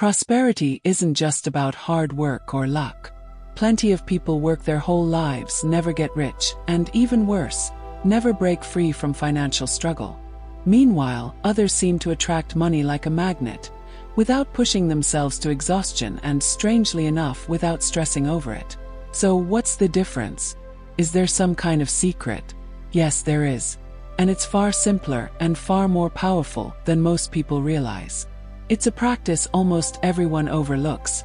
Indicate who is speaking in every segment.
Speaker 1: Prosperity isn't just about hard work or luck. Plenty of people work their whole lives, never get rich, and even worse, never break free from financial struggle. Meanwhile, others seem to attract money like a magnet, without pushing themselves to exhaustion and, strangely enough, without stressing over it. So what's the difference? Is there some kind of secret? Yes, there is. And it's far simpler and far more powerful than most people realize. It's a practice almost everyone overlooks,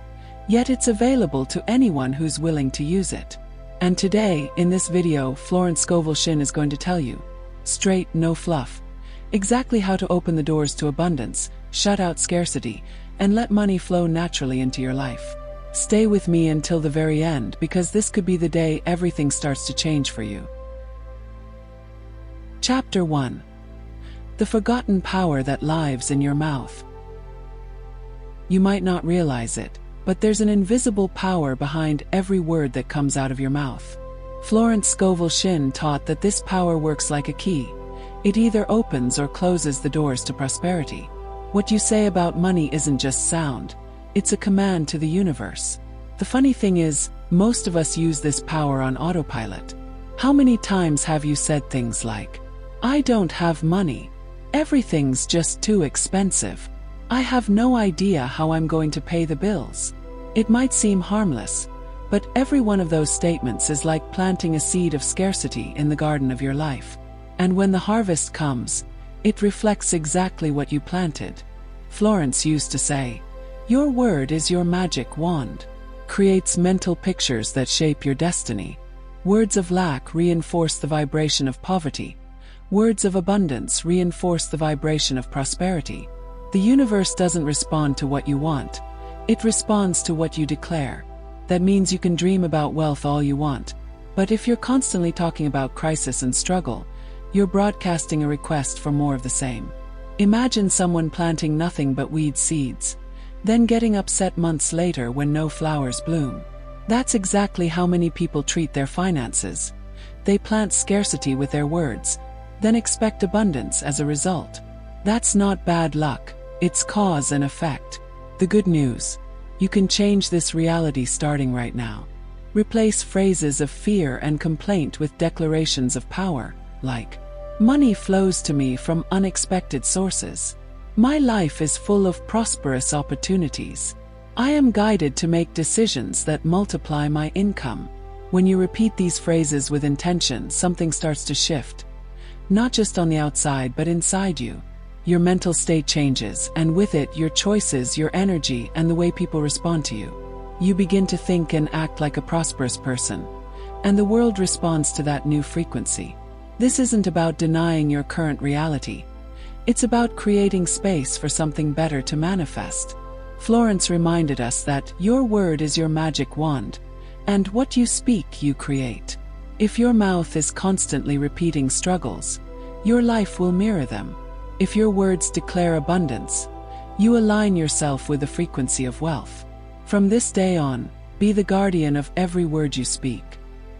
Speaker 1: yet it's available to anyone who's willing to use it. And today, in this video, Florence Scovel Shinn is going to tell you, straight, no fluff, exactly how to open the doors to abundance, shut out scarcity, and let money flow naturally into your life. Stay with me until the very end, because this could be the day everything starts to change for you. Chapter 1. The forgotten power that lives in your mouth. You might not realize it, but there's an invisible power behind every word that comes out of your mouth. Florence Scovel Shinn taught that this power works like a key. It either opens or closes the doors to prosperity. What you say about money isn't just sound, it's a command to the universe. The funny thing is, most of us use this power on autopilot. How many times have you said things like, "I don't have money. Everything's just too expensive. I have no idea how I'm going to pay the bills." It might seem harmless, but every one of those statements is like planting a seed of scarcity in the garden of your life. And when the harvest comes, it reflects exactly what you planted. Florence used to say, "Your word is your magic wand. Creates mental pictures that shape your destiny. Words of lack reinforce the vibration of poverty. Words of abundance reinforce the vibration of prosperity." The universe doesn't respond to what you want. It responds to what you declare. That means you can dream about wealth all you want. But if you're constantly talking about crisis and struggle, you're broadcasting a request for more of the same. Imagine someone planting nothing but weed seeds, then getting upset months later when no flowers bloom. That's exactly how many people treat their finances. They plant scarcity with their words, then expect abundance as a result. That's not bad luck. It's cause and effect. The good news: you can change this reality starting right now. Replace phrases of fear and complaint with declarations of power, like, "Money flows to me from unexpected sources. My life is full of prosperous opportunities. I am guided to make decisions that multiply my income." When you repeat these phrases with intention, something starts to shift. Not just on the outside, but inside you. Your mental state changes, and with it, your choices, your energy, and the way people respond to you. You begin to think and act like a prosperous person, and the world responds to that new frequency. This isn't about denying your current reality. It's about creating space for something better to manifest. Florence reminded us that your word is your magic wand, and what you speak, you create. If your mouth is constantly repeating struggles, your life will mirror them. If your words declare abundance, you align yourself with the frequency of wealth. From this day on, be the guardian of every word you speak.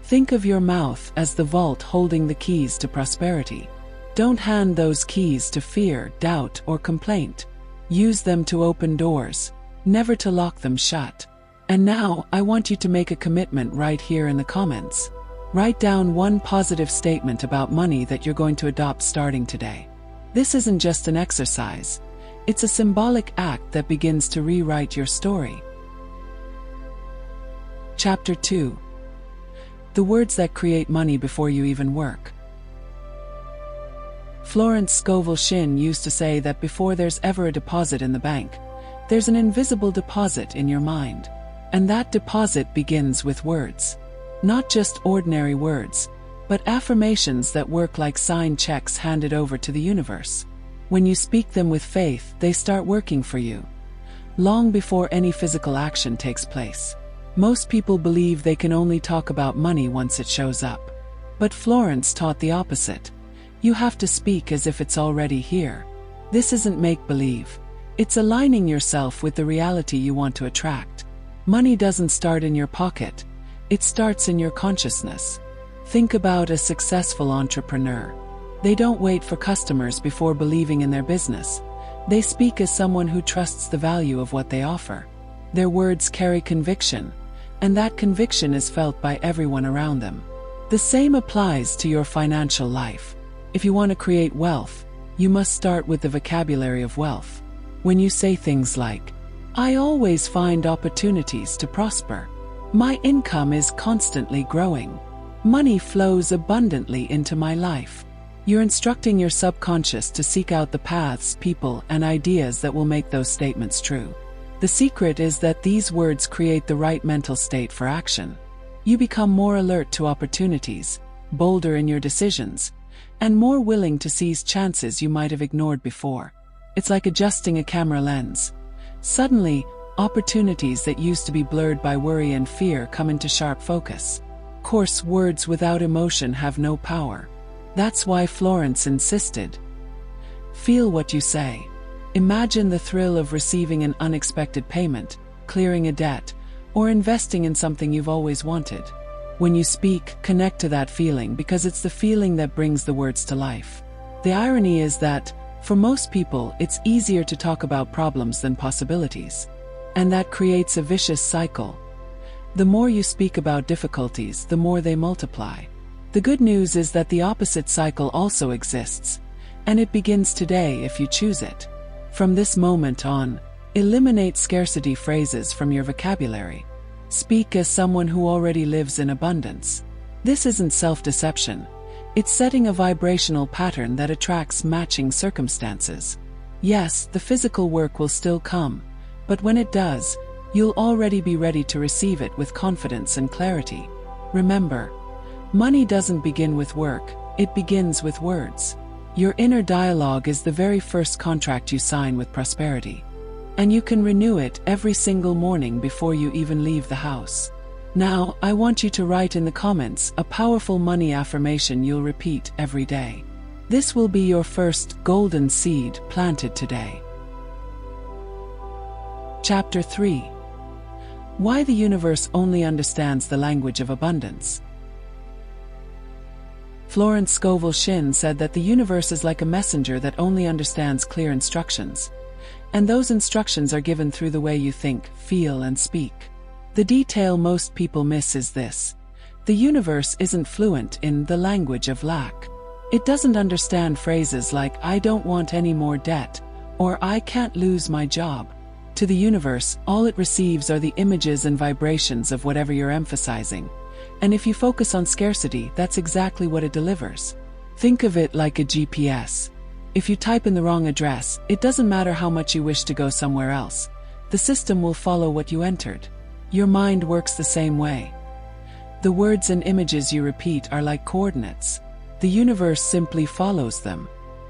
Speaker 1: Think of your mouth as the vault holding the keys to prosperity. Don't hand those keys to fear, doubt, or complaint. Use them to open doors, never to lock them shut. And now, I want you to make a commitment right here in the comments. Write down one positive statement about money that you're going to adopt starting today. This isn't just an exercise. It's a symbolic act that begins to rewrite your story. Chapter 2. The words that create money before you even work. Florence Scovel Shinn used to say that before there's ever a deposit in the bank, there's an invisible deposit in your mind. And that deposit begins with words. Not just ordinary words, but affirmations that work like signed checks handed over to the universe. When you speak them with faith, they start working for you, long before any physical action takes place. Most people believe they can only talk about money once it shows up. But Florence taught the opposite. You have to speak as if it's already here. This isn't make-believe. It's aligning yourself with the reality you want to attract. Money doesn't start in your pocket. It starts in your consciousness. Think about a successful entrepreneur. They don't wait for customers before believing in their business. They speak as someone who trusts the value of what they offer. Their words carry conviction, and that conviction is felt by everyone around them. The same applies to your financial life. If you want to create wealth, you must start with the vocabulary of wealth. When you say things like, "I always find opportunities to prosper. My income is constantly growing. Money flows abundantly into my life," you're instructing your subconscious to seek out the paths, people, and ideas that will make those statements true. The secret is that these words create the right mental state for action. You become more alert to opportunities, bolder in your decisions, and more willing to seize chances you might have ignored before. It's like adjusting a camera lens. Suddenly, opportunities that used to be blurred by worry and fear come into sharp focus. Of course, words without emotion have no power. That's why Florence insisted. Feel what you say. Imagine the thrill of receiving an unexpected payment, clearing a debt, or investing in something you've always wanted. When you speak, connect to that feeling because it's the feeling that brings the words to life. The irony is that, for most people, it's easier to talk about problems than possibilities. And that creates a vicious cycle. The more you speak about difficulties, the more they multiply. The good news is that the opposite cycle also exists, and it begins today if you choose it. From this moment on, eliminate scarcity phrases from your vocabulary. Speak as someone who already lives in abundance. This isn't self-deception. It's setting a vibrational pattern that attracts matching circumstances. Yes, the physical work will still come, but when it does, you'll already be ready to receive it with confidence and clarity. Remember, money doesn't begin with work, it begins with words. Your inner dialogue is the very first contract you sign with prosperity. And you can renew it every single morning before you even leave the house. Now, I want you to write in the comments a powerful money affirmation you'll repeat every day. This will be your first golden seed planted today. Chapter 3. Why the universe only understands the language of abundance. Florence Scovel Shinn said that the universe is like a messenger that only understands clear instructions. And those instructions are given through the way you think, feel, and speak. The detail most people miss is this. The universe isn't fluent in the language of lack. It doesn't understand phrases like, "I don't want any more debt," or "I can't lose my job." To the universe, all it receives are the images and vibrations of whatever you're emphasizing. And if you focus on scarcity, that's exactly what it delivers. Think of it like a GPS. If you type in the wrong address, it doesn't matter how much you wish to go somewhere else. The system will follow what you entered. Your mind works the same way. The words and images you repeat are like coordinates. The universe simply follows them.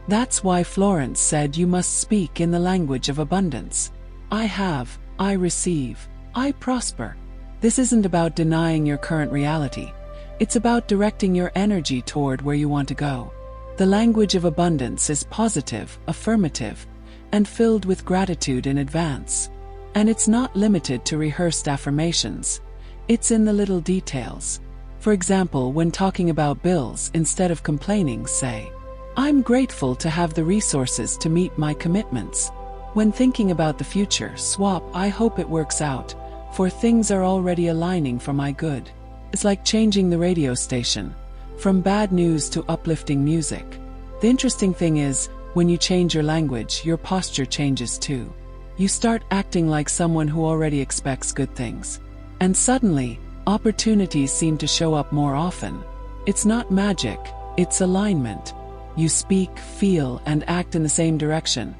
Speaker 1: That's why Florence said you must speak in the language of abundance. I have, I receive, I prosper. This isn't about denying your current reality. It's about directing your energy toward where you want to go. The language of abundance is positive, affirmative, and filled with gratitude in advance. And it's not limited to rehearsed affirmations. It's in the little details. For example, when talking about bills, instead of complaining, say, "I'm grateful to have the resources to meet my commitments." When thinking about the future, swap, "I hope it works out, for things are already aligning for my good." It's like changing the radio station, from bad news to uplifting music. The interesting thing is, when you change your language, your posture changes too. You start acting like someone who already expects good things. And suddenly, opportunities seem to show up more often. It's not magic, it's alignment. You speak, feel, and act in the same direction,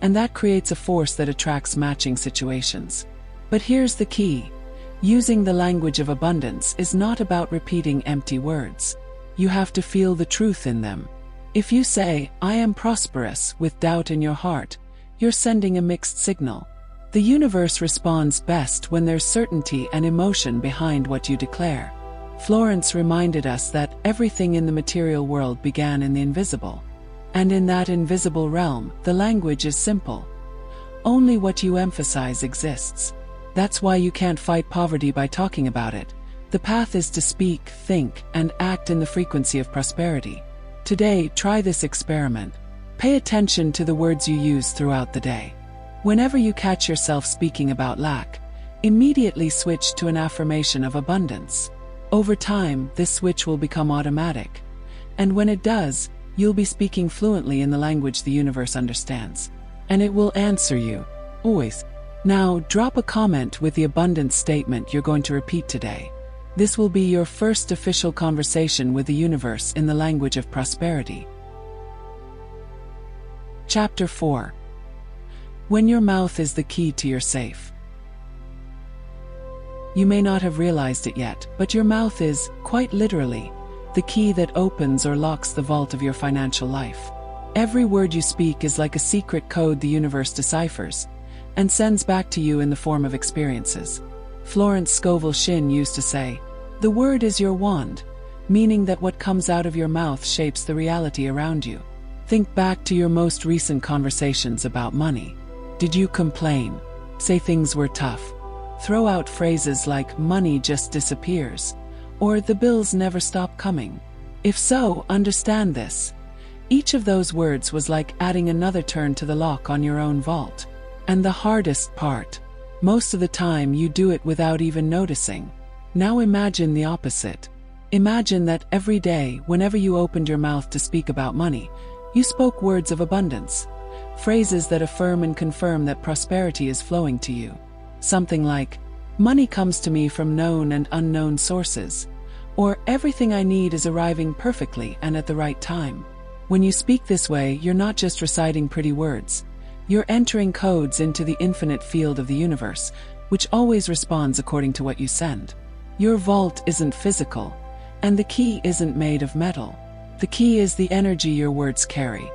Speaker 1: and that creates a force that attracts matching situations. But here's the key. Using the language of abundance is not about repeating empty words. You have to feel the truth in them. If you say, "I am prosperous," with doubt in your heart, you're sending a mixed signal. The universe responds best when there's certainty and emotion behind what you declare. Florence reminded us that everything in the material world began in the invisible. And in that invisible realm, the language is simple. Only what you emphasize exists. That's why you can't fight poverty by talking about it. The path is to speak, think, and act in the frequency of prosperity. Today, try this experiment. Pay attention to the words you use throughout the day. Whenever you catch yourself speaking about lack, immediately switch to an affirmation of abundance. Over time, this switch will become automatic. And when it does, you'll be speaking fluently in the language the universe understands. And it will answer you. Always. Now, drop a comment with the abundance statement you're going to repeat today. This will be your first official conversation with the universe in the language of prosperity. Chapter 4. When your mouth is the key to your safe. You may not have realized it yet, but your mouth is, quite literally, the key that opens or locks the vault of your financial life. Every word you speak is like a secret code the universe deciphers and sends back to you in the form of experiences. Florence Scovel Shinn used to say, "The word is your wand," meaning that what comes out of your mouth shapes the reality around you. Think back to your most recent conversations about money. Did you complain? Say things were tough? Throw out phrases like "money just disappears" or "the bills never stop coming"? If so, understand this. Each of those words was like adding another turn to the lock on your own vault. And the hardest part, most of the time you do it without even noticing. Now imagine the opposite. Imagine that every day, whenever you opened your mouth to speak about money, you spoke words of abundance, phrases that affirm and confirm that prosperity is flowing to you. Something like, "Money comes to me from known and unknown sources," or "Everything I need is arriving perfectly and at the right time." When you speak this way, you're not just reciting pretty words. You're entering codes into the infinite field of the universe, which always responds according to what you send. Your vault isn't physical, and the key isn't made of metal. The key is the energy your words carry.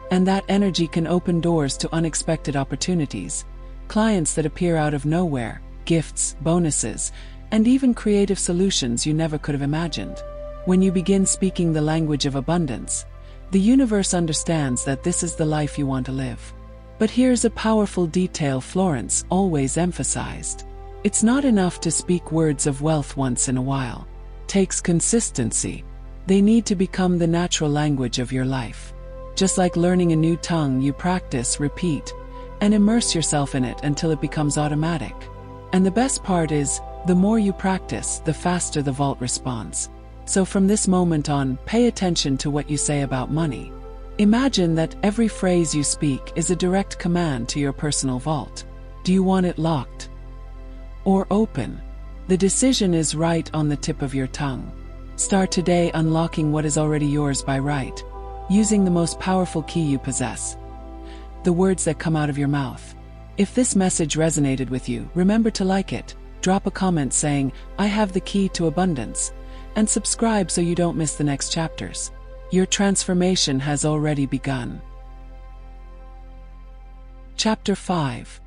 Speaker 1: And that energy can open doors to unexpected opportunities, clients that appear out of nowhere, gifts, bonuses, and even creative solutions you never could have imagined. When you begin speaking the language of abundance, the universe understands that this is the life you want to live. But here's a powerful detail Florence always emphasized. It's not enough to speak words of wealth once in a while. It takes consistency. They need to become the natural language of your life. Just like learning a new tongue, you practice, repeat, and immerse yourself in it until it becomes automatic. And the best part is, the more you practice, the faster the vault responds. So from this moment on, pay attention to what you say about money. Imagine that every phrase you speak is a direct command to your personal vault. Do you want it locked or open? The decision is right on the tip of your tongue. Start today unlocking what is already yours by right, using the most powerful key you possess: the words that come out of your mouth. If this message resonated with you, remember to like it, drop a comment saying, "I have the key to abundance," and subscribe so you don't miss the next chapters. Your transformation has already begun. Chapter 5.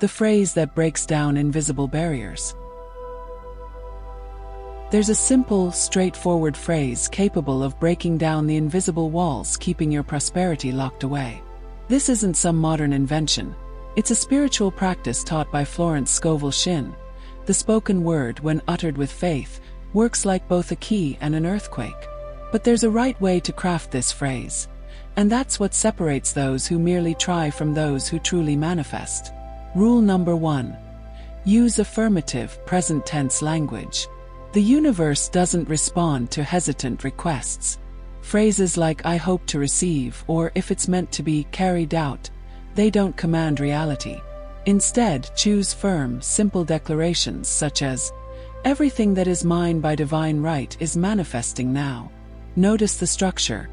Speaker 1: The phrase that breaks down invisible barriers. There's a simple, straightforward phrase capable of breaking down the invisible walls keeping your prosperity locked away. This isn't some modern invention. It's a spiritual practice taught by Florence Scovel Shinn. The spoken word, when uttered with faith, works like both a key and an earthquake. But there's a right way to craft this phrase. And that's what separates those who merely try from those who truly manifest. Rule number 1. Use affirmative, present tense language. The universe doesn't respond to hesitant requests. Phrases like "I hope to receive" or "if it's meant to be" carried out. They don't command reality. Instead, choose firm, simple declarations such as, "Everything that is mine by divine right is manifesting now." Notice the structure.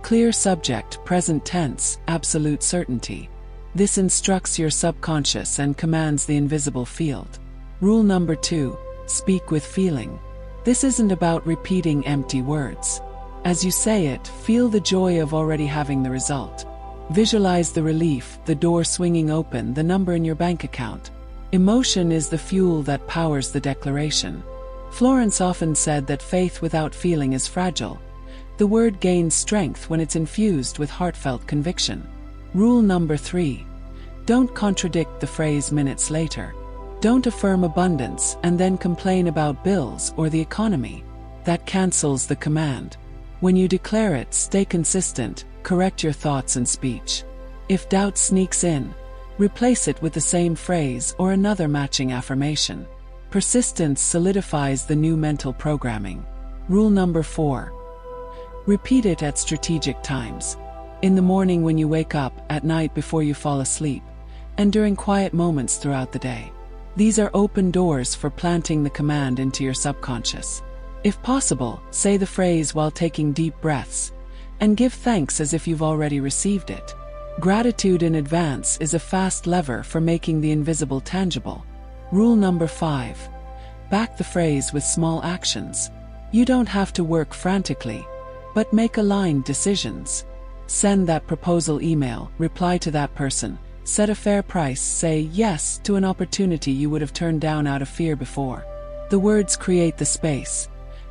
Speaker 1: Clear subject, present tense, absolute certainty. This instructs your subconscious and commands the invisible field. Rule number 2. Speak with feeling. This isn't about repeating empty words. As you say it, feel the joy of already having the result. Visualize the relief, the door swinging open, the number in your bank account. Emotion is the fuel that powers the declaration. Florence often said that faith without feeling is fragile. The word gains strength when it's infused with heartfelt conviction. Rule number 3. Don't contradict the phrase minutes later. Don't affirm abundance and then complain about bills or the economy. That cancels the command. When you declare it, stay consistent, correct your thoughts and speech. If doubt sneaks in, replace it with the same phrase or another matching affirmation. Persistence solidifies the new mental programming. Rule number 4. Repeat it at strategic times. In the morning when you wake up, at night before you fall asleep, and during quiet moments throughout the day. These are open doors for planting the command into your subconscious. If possible, say the phrase while taking deep breaths, and give thanks as if you've already received it. Gratitude in advance is a fast lever for making the invisible tangible. Rule number 5. Back the phrase with small actions. You don't have to work frantically, but make aligned decisions. Send that proposal email, reply to that person, set a fair price, say yes to an opportunity you would have turned down out of fear before. The words create the space.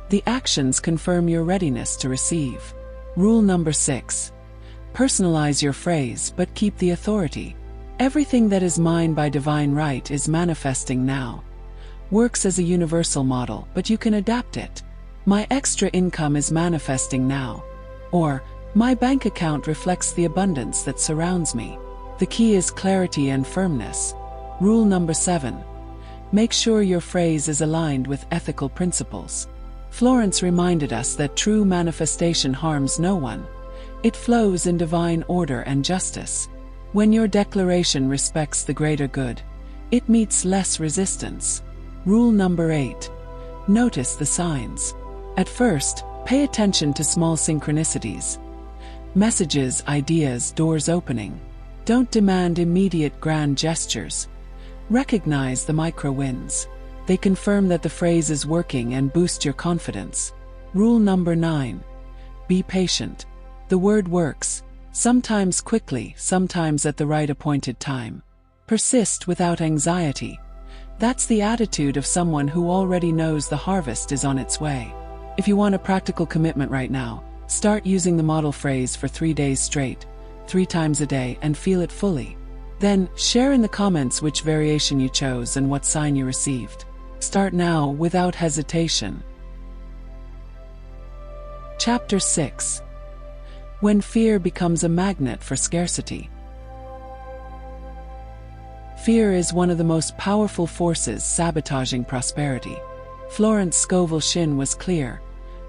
Speaker 1: The actions confirm your readiness to receive. Rule number 6. Personalize your phrase but keep the authority. Everything that is mine by divine right is manifesting now. Works as a universal model, but you can adapt it. My extra income is manifesting now. Or, my bank account reflects the abundance that surrounds me. The key is clarity and firmness. Rule number 7. Make sure your phrase is aligned with ethical principles. Florence reminded us that true manifestation harms no one. It flows in divine order and justice. When your declaration respects the greater good, it meets less resistance. Rule number 8. Notice the signs. At first, pay attention to small synchronicities. Messages, ideas, doors opening. Don't demand immediate grand gestures. Recognize the micro wins. They confirm that the phrase is working and boost your confidence. Rule number 9. Be patient. The word works, sometimes quickly, sometimes at the right appointed time. Persist without anxiety. That's the attitude of someone who already knows the harvest is on its way. If you want a practical commitment right now, start using the model phrase for 3 days straight, 3 times a day, and feel it fully. Then, share in the comments which variation you chose and what sign you received. Start now without hesitation. Chapter 6. When fear becomes a magnet for scarcity. Fear is one of the most powerful forces sabotaging prosperity. Florence Scovel Shinn was clear.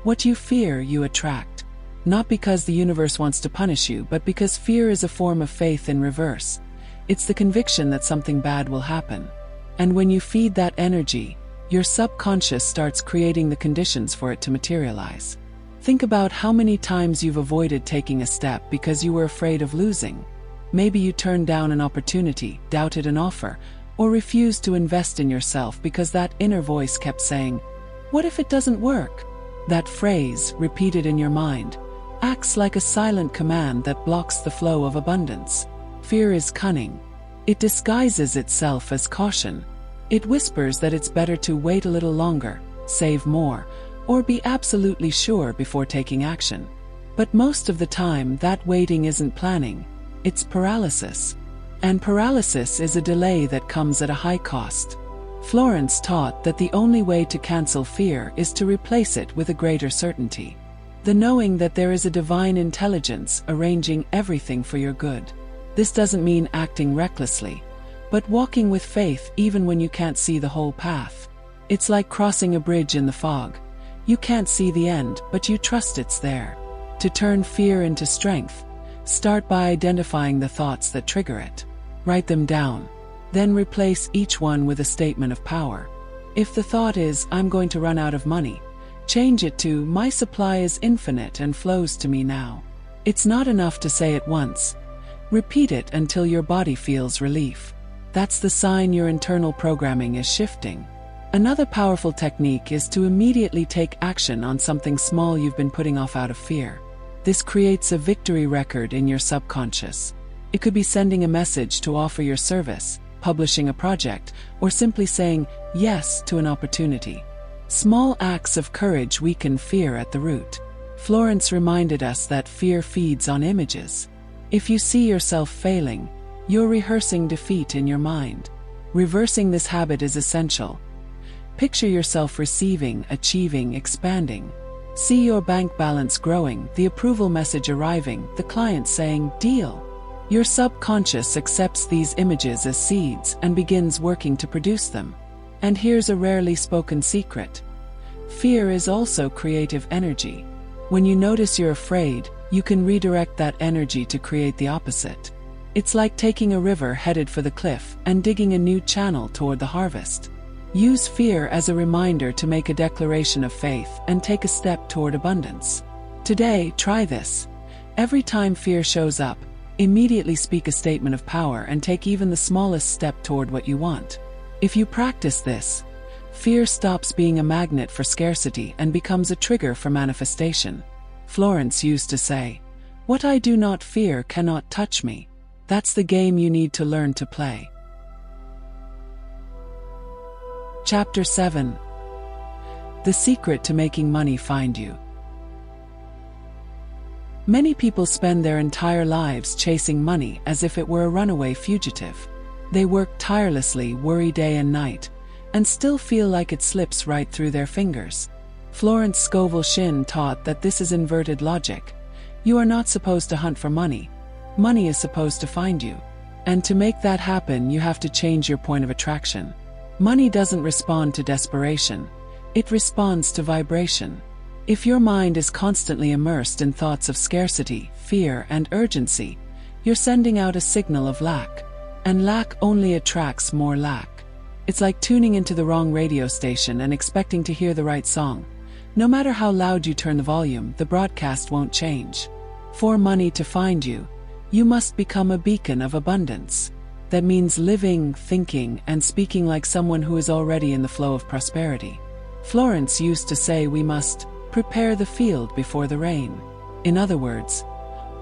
Speaker 1: What you fear, you attract. Not because the universe wants to punish you, but because fear is a form of faith in reverse. It's the conviction that something bad will happen. And when you feed that energy, your subconscious starts creating the conditions for it to materialize. Think about how many times you've avoided taking a step because you were afraid of losing. Maybe you turned down an opportunity, doubted an offer, or refused to invest in yourself because that inner voice kept saying, "What if it doesn't work?" That phrase, repeated in your mind, acts like a silent command that blocks the flow of abundance. Fear is cunning. It disguises itself as caution. It whispers that it's better to wait a little longer, save more, or be absolutely sure before taking action. But most of the time, that waiting isn't planning, it's paralysis. And paralysis is a delay that comes at a high cost. Florence taught that the only way to cancel fear is to replace it with a greater certainty. The knowing that there is a divine intelligence arranging everything for your good. This doesn't mean acting recklessly, but walking with faith even when you can't see the whole path. It's like crossing a bridge in the fog. You can't see the end, but you trust it's there. To turn fear into strength, start by identifying the thoughts that trigger it. Write them down. Then replace each one with a statement of power. If the thought is, "I'm going to run out of money," change it to, "My supply is infinite and flows to me now." It's not enough to say it once. Repeat it until your body feels relief. That's the sign your internal programming is shifting. Another powerful technique is to immediately take action on something small you've been putting off out of fear. This creates a victory record in your subconscious. It could be sending a message to offer your service, publishing a project, or simply saying yes to an opportunity. Small acts of courage weaken fear at the root. Florence reminded us that fear feeds on images. If you see yourself failing, you're rehearsing defeat in your mind. Reversing this habit is essential. Picture yourself receiving, achieving, expanding. See your bank balance growing, the approval message arriving, the client saying, "Deal." Your subconscious accepts these images as seeds and begins working to produce them. And here's a rarely spoken secret. Fear is also creative energy. When you notice you're afraid, you can redirect that energy to create the opposite. It's like taking a river headed for the cliff and digging a new channel toward the harvest. Use fear as a reminder to make a declaration of faith and take a step toward abundance. Today, try this. Every time fear shows up, immediately speak a statement of power and take even the smallest step toward what you want. If you practice this, fear stops being a magnet for scarcity and becomes a trigger for manifestation. Florence used to say, "What I do not fear cannot touch me." That's the game you need to learn to play. Chapter 7. The secret to making money find you. Many people spend their entire lives chasing money as if it were a runaway fugitive. They work tirelessly, worry day and night, and still feel like it slips right through their fingers. Florence Scovel Shinn taught that this is inverted logic. You are not supposed to hunt for money. Money is supposed to find you. And to make that happen, you have to change your point of attraction. Money doesn't respond to desperation. It responds to vibration. If your mind is constantly immersed in thoughts of scarcity, fear, and urgency, you're sending out a signal of lack. And lack only attracts more lack. It's like tuning into the wrong radio station and expecting to hear the right song. No matter how loud you turn the volume, the broadcast won't change. For money to find you, you must become a beacon of abundance. That means living, thinking, and speaking like someone who is already in the flow of prosperity. Florence used to say we must prepare the field before the rain. In other words,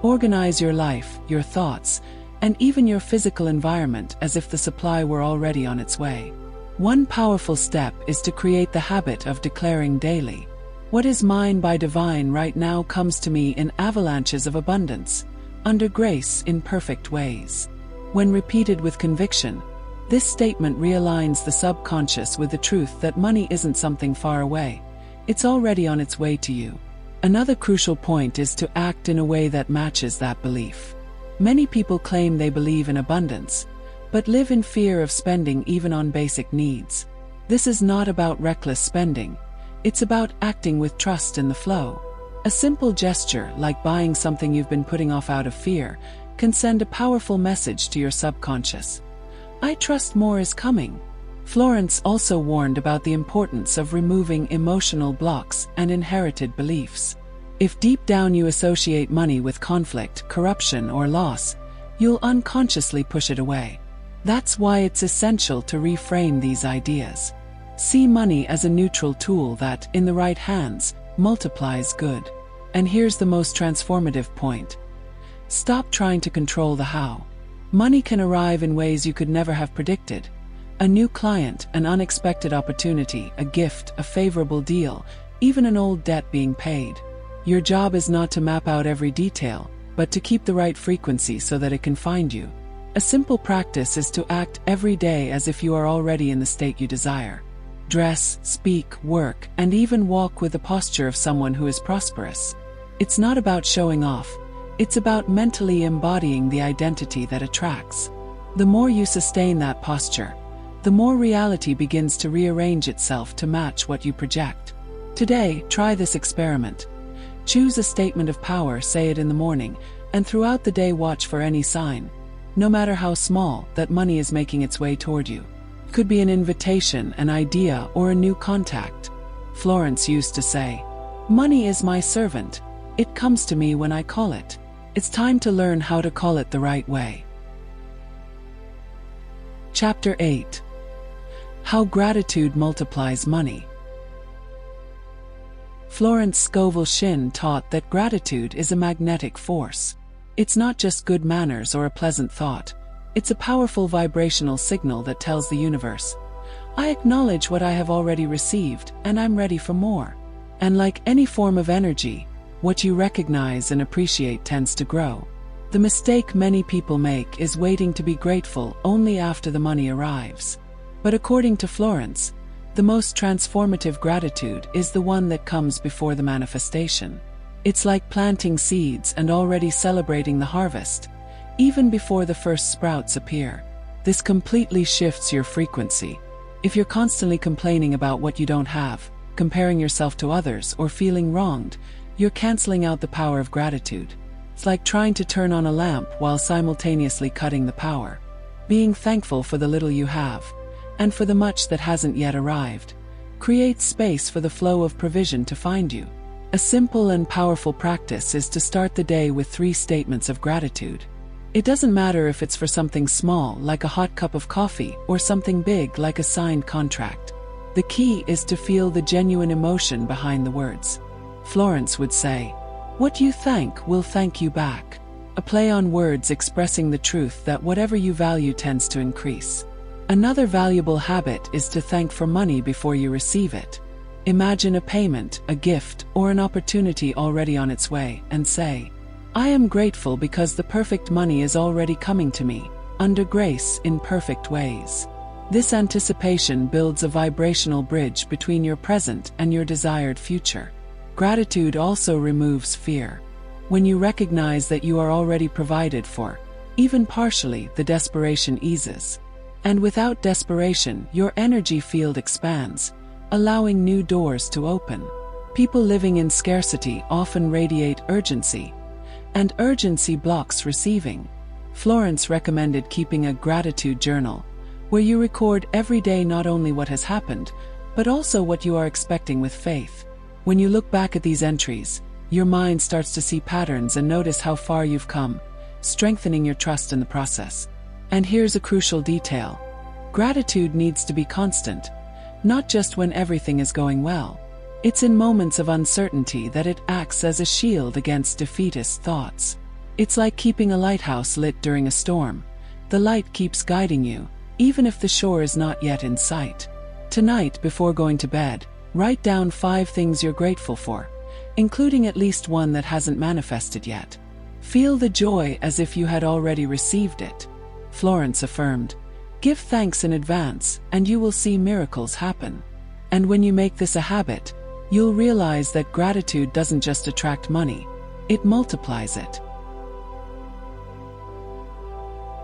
Speaker 1: organize your life, your thoughts, and even your physical environment as if the supply were already on its way. One powerful step is to create the habit of declaring daily, "What is mine by divine right now comes to me in avalanches of abundance, under grace in perfect ways." When repeated with conviction, this statement realigns the subconscious with the truth that money isn't something far away. It's already on its way to you. Another crucial point is to act in a way that matches that belief. Many people claim they believe in abundance, but live in fear of spending even on basic needs. This is not about reckless spending. It's about acting with trust in the flow. A simple gesture, like buying something you've been putting off out of fear, can send a powerful message to your subconscious. I trust more is coming. Florence also warned about the importance of removing emotional blocks and inherited beliefs. If deep down you associate money with conflict, corruption, or loss, you'll unconsciously push it away. That's why it's essential to reframe these ideas. See money as a neutral tool that, in the right hands, multiplies good. And here's the most transformative point. Stop trying to control the how. Money can arrive in ways you could never have predicted. A new client, an unexpected opportunity, a gift, a favorable deal, even an old debt being paid. Your job is not to map out every detail, but to keep the right frequency so that it can find you. A simple practice is to act every day as if you are already in the state you desire. Dress, speak, work, and even walk with the posture of someone who is prosperous. It's not about showing off. It's about mentally embodying the identity that attracts. The more you sustain that posture, the more reality begins to rearrange itself to match what you project. Today, try this experiment. Choose a statement of power, say it in the morning, and throughout the day watch for any sign, no matter how small, that money is making its way toward you. It could be an invitation, an idea, or a new contact. Florence used to say, "Money is my servant. It comes to me when I call it." It's time to learn how to call it the right way. Chapter 8. How Gratitude Multiplies Money. Florence Scovel Shinn taught that gratitude is a magnetic force. It's not just good manners or a pleasant thought. It's a powerful vibrational signal that tells the universe, "I acknowledge what I have already received, and I'm ready for more." And like any form of energy, what you recognize and appreciate tends to grow. The mistake many people make is waiting to be grateful only after the money arrives. But according to Florence, The most transformative gratitude is the one that comes before the manifestation. It's like planting seeds and already celebrating the harvest, even before the first sprouts appear. This completely shifts your frequency. If you're constantly complaining about what you don't have, comparing yourself to others, or feeling wronged, you're canceling out the power of gratitude. It's like trying to turn on a lamp while simultaneously cutting the power. Being thankful for the little you have, and for the much that hasn't yet arrived, creates space for the flow of provision to find you. A simple and powerful practice is to start the day with 3 statements of gratitude. It doesn't matter if it's for something small like a hot cup of coffee or something big like a signed contract. The key is to feel the genuine emotion behind the words. Florence would say, "What you thank will thank you back." A play on words expressing the truth that whatever you value tends to increase. Another valuable habit is to thank for money before you receive it. Imagine a payment, a gift, or an opportunity already on its way, and say, "I am grateful because the perfect money is already coming to me, under grace, in perfect ways." This anticipation builds a vibrational bridge between your present and your desired future. Gratitude also removes fear. When you recognize that you are already provided for, even partially, the desperation eases. And without desperation, your energy field expands, allowing new doors to open. People living in scarcity often radiate urgency, and urgency blocks receiving. Florence recommended keeping a gratitude journal, where you record every day not only what has happened, but also what you are expecting with faith. When you look back at these entries, your mind starts to see patterns and notice how far you've come, strengthening your trust in the process. And here's a crucial detail. Gratitude needs to be constant, not just when everything is going well. It's in moments of uncertainty that it acts as a shield against defeatist thoughts. It's like keeping a lighthouse lit during a storm. The light keeps guiding you, even if the shore is not yet in sight. Tonight, before going to bed, write down 5 things you're grateful for, including at least one that hasn't manifested yet. Feel the joy as if you had already received it. Florence affirmed, "Give thanks in advance, and you will see miracles happen." And when you make this a habit, you'll realize that gratitude doesn't just attract money, it multiplies it.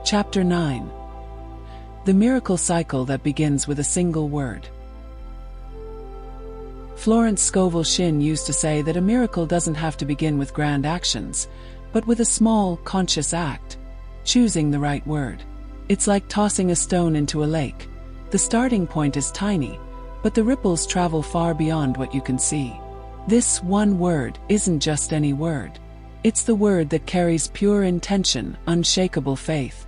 Speaker 1: Chapter 9. The miracle cycle that begins with a single word. Florence Scovel Shinn used to say that a miracle doesn't have to begin with grand actions, but with a small, conscious act, choosing the right word. It's like tossing a stone into a lake. The starting point is tiny, but the ripples travel far beyond what you can see. This one word isn't just any word. It's the word that carries pure intention, unshakable faith,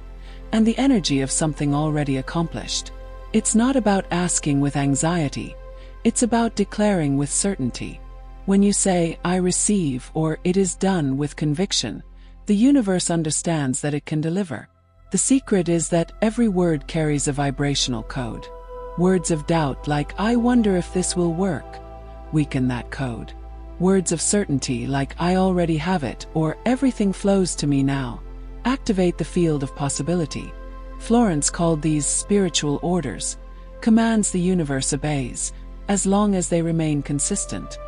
Speaker 1: and the energy of something already accomplished. It's not about asking with anxiety, it's about declaring with certainty. When you say, "I receive," or "it is done," with conviction, the universe understands that it can deliver. The secret is that every word carries a vibrational code. Words of doubt like, "I wonder if this will work," weaken that code. Words of certainty like, "I already have it," or "everything flows to me now," activate the field of possibility. Florence called these spiritual orders, commands the universe obeys, as long as they remain consistent.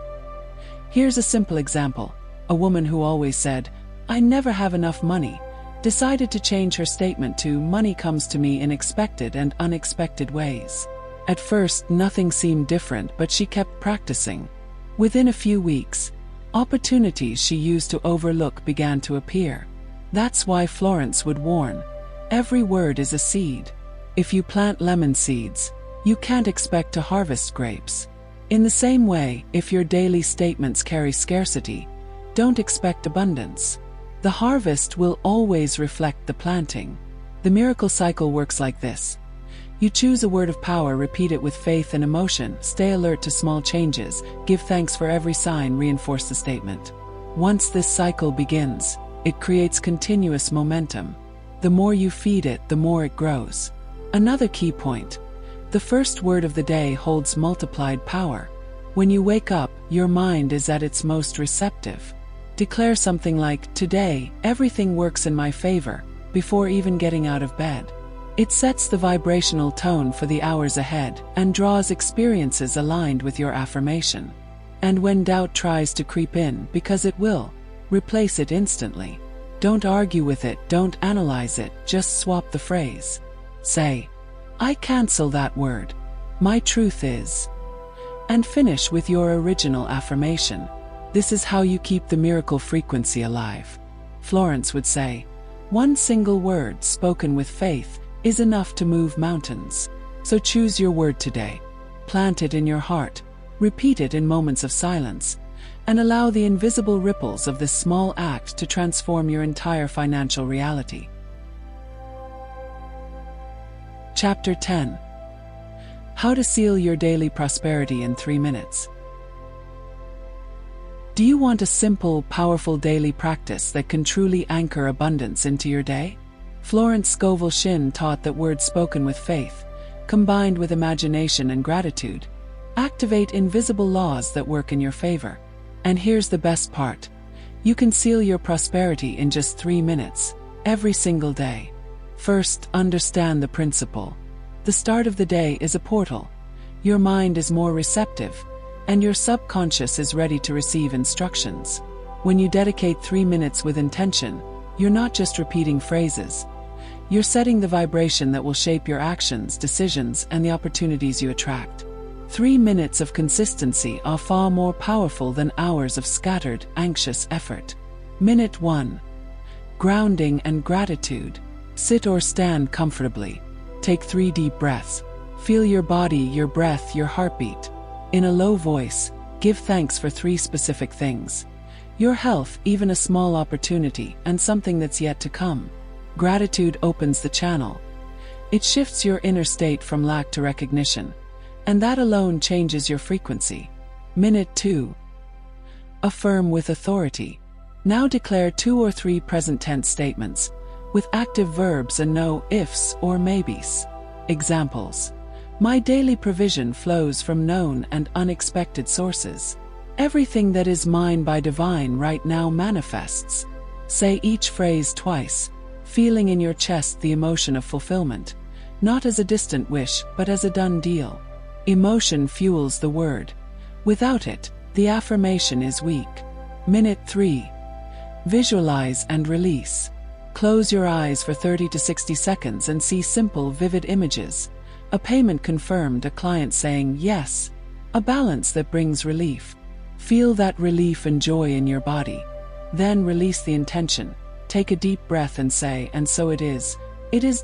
Speaker 1: Here's a simple example. A woman who always said, "I never have enough money," decided to change her statement to, "Money comes to me in expected and unexpected ways." At first, nothing seemed different, but she kept practicing. Within a few weeks, opportunities she used to overlook began to appear. That's why Florence would warn, every word is a seed. If you plant lemon seeds, you can't expect to harvest grapes. In the same way, if your daily statements carry scarcity, don't expect abundance. The harvest will always reflect the planting. The miracle cycle works like this. You choose a word of power, repeat it with faith and emotion, stay alert to small changes, give thanks for every sign, reinforce the statement. Once this cycle begins, it creates continuous momentum. The more you feed it, the more it grows. Another key point. The first word of the day holds multiplied power. When you wake up, your mind is at its most receptive. Declare something like, "Today, everything works in my favor," before even getting out of bed. It sets the vibrational tone for the hours ahead and draws experiences aligned with your affirmation. And when doubt tries to creep in, because it will, replace it instantly. Don't argue with it, don't analyze it, just swap the phrase. Say, I cancel that word. My truth is. And finish with your original affirmation. This is how you keep the miracle frequency alive. Florence would say, one single word spoken with faith is enough to move mountains. So choose your word today. Plant it in your heart. Repeat it in moments of silence. And allow the invisible ripples of this small act to transform your entire financial reality. Chapter 10. How to seal your daily prosperity in 3 minutes. Do you want a simple, powerful daily practice that can truly anchor abundance into your day? Florence Scovel Shinn taught that words spoken with faith, combined with imagination and gratitude, activate invisible laws that work in your favor. And here's the best part. You can seal your prosperity in just 3 minutes, every single day. First, understand the principle. The start of the day is a portal. Your mind is more receptive, and your subconscious is ready to receive instructions. When you dedicate 3 minutes with intention, you're not just repeating phrases. You're setting the vibration that will shape your actions, decisions, and the opportunities you attract. 3 minutes of consistency are far more powerful than hours of scattered, anxious effort. Minute 1. Grounding and gratitude. Sit or stand comfortably. Take 3 deep breaths. Feel your body, your breath, your heartbeat. In a low voice, give thanks for 3 specific things. Your health, even a small opportunity, and something that's yet to come. Gratitude opens the channel. It shifts your inner state from lack to recognition. And that alone changes your frequency. Minute 2. Affirm with authority. Now declare 2 or 3 present tense statements, with active verbs and no ifs or maybes. Examples. My daily provision flows from known and unexpected sources. Everything that is mine by divine right now manifests. Say each phrase twice, feeling in your chest the emotion of fulfillment, not as a distant wish, but as a done deal. Emotion fuels the word. Without it, the affirmation is weak. Minute 3. Visualize and release. Close your eyes for 30 to 60 seconds and see simple, vivid images. A payment confirmed, a client saying yes. A balance that brings relief. Feel that relief and joy in your body. Then release the intention. Take a deep breath and say, and so it is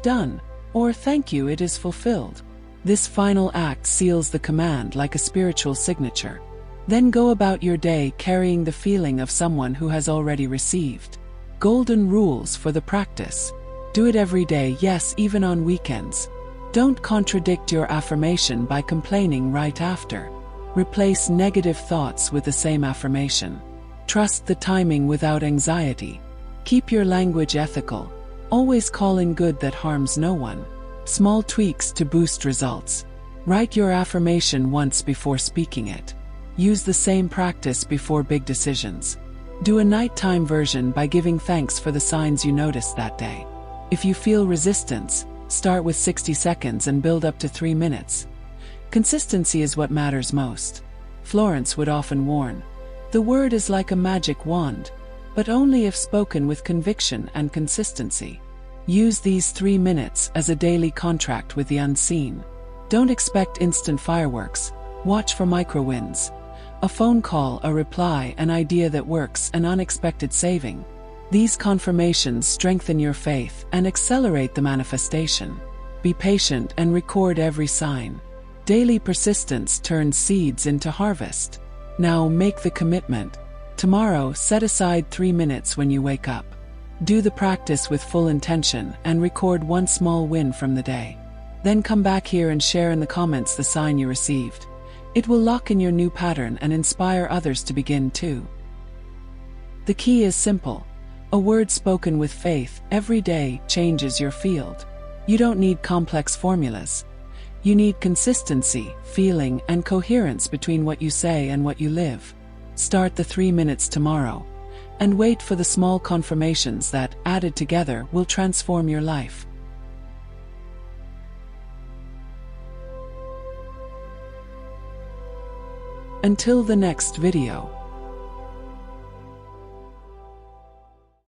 Speaker 1: done, or thank you, it is fulfilled. This final act seals the command like a spiritual signature. Then go about your day carrying the feeling of someone who has already received. Golden rules for the practice. Do it every day, yes, even on weekends. Don't contradict your affirmation by complaining right after. Replace negative thoughts with the same affirmation. Trust the timing without anxiety. Keep your language ethical. Always call in good that harms no one. Small tweaks to boost results. Write your affirmation once before speaking it. Use the same practice before big decisions. Do a nighttime version by giving thanks for the signs you noticed that day. If you feel resistance, start with 60 seconds and build up to 3 minutes. Consistency is what matters most. Florence would often warn, the word is like a magic wand, but only if spoken with conviction and consistency. Use these 3 minutes as a daily contract with the unseen. Don't expect instant fireworks. Watch for micro-wins. A phone call, a reply, an idea that works, an unexpected saving. These confirmations strengthen your faith and accelerate the manifestation. Be patient and record every sign. Daily persistence turns seeds into harvest. Now make the commitment. Tomorrow, set aside 3 minutes when you wake up. Do the practice with full intention and record one small win from the day. Then come back here and share in the comments the sign you received. It will lock in your new pattern and inspire others to begin too. The key is simple. A word spoken with faith every day changes your field. You don't need complex formulas. You need consistency, feeling, and coherence between what you say and what you live. Start the 3 minutes tomorrow, and wait for the small confirmations that, added together, will transform your life. Until the next video.